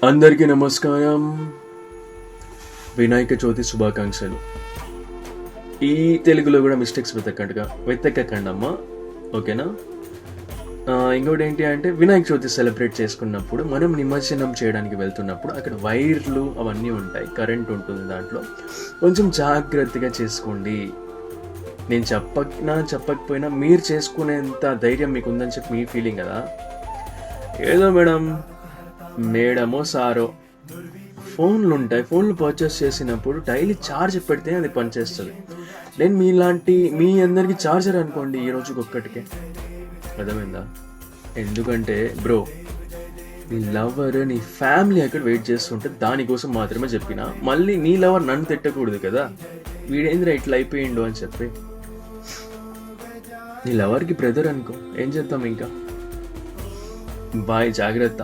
అందరికీ నమస్కారం. వినాయక చవితి శుభాకాంక్షలు. ఈ తెలుగులో కూడా మిస్టేక్స్ వెతకకండి అమ్మా, ఓకేనా? ఇంకోటి ఏంటి అంటే, వినాయక చవితి సెలబ్రేట్ చేసుకున్నప్పుడు మనం నిమజ్జనం చేయడానికి వెళ్తున్నప్పుడు అక్కడ వైర్లు అవన్నీ ఉంటాయి, కరెంట్ ఉంటుంది దాంట్లో. కొంచెం జాగ్రత్తగా చేసుకోండి. నేను చెప్పకపోయినా మీరు చేసుకునేంత ధైర్యం మీకు ఉందని చెప్పి మీ ఫీలింగ్ కదా. ఏదో మేడమో సారో ఫోన్లు ఉంటాయి, ఫోన్లు పర్చేస్ చేసినప్పుడు డైలీ ఛార్జ్ పెడితే అది పనిచేస్తుంది. నేను మీ అందరికీ ఛార్జర్ అనుకోండి, ఈ రోజుకి ఒక్కటికే. అర్థమైందా? ఎందుకంటే బ్రో, నీ లవర్ నీ ఫ్యామిలీ అక్కడ వెయిట్ చేస్తుంటే దానికోసం మాత్రమే చెప్పిన. మళ్ళీ నీ లవర్ నన్ను తిట్టకూడదు కదా, వీడేంద్ర ఇట్లా అయిపోయిండు అని చెప్పి. నీ లవర్కి బ్రదర్ అనుకో, ఏం చేద్దాం ఇంకా. బాయ్, జాగ్రత్త.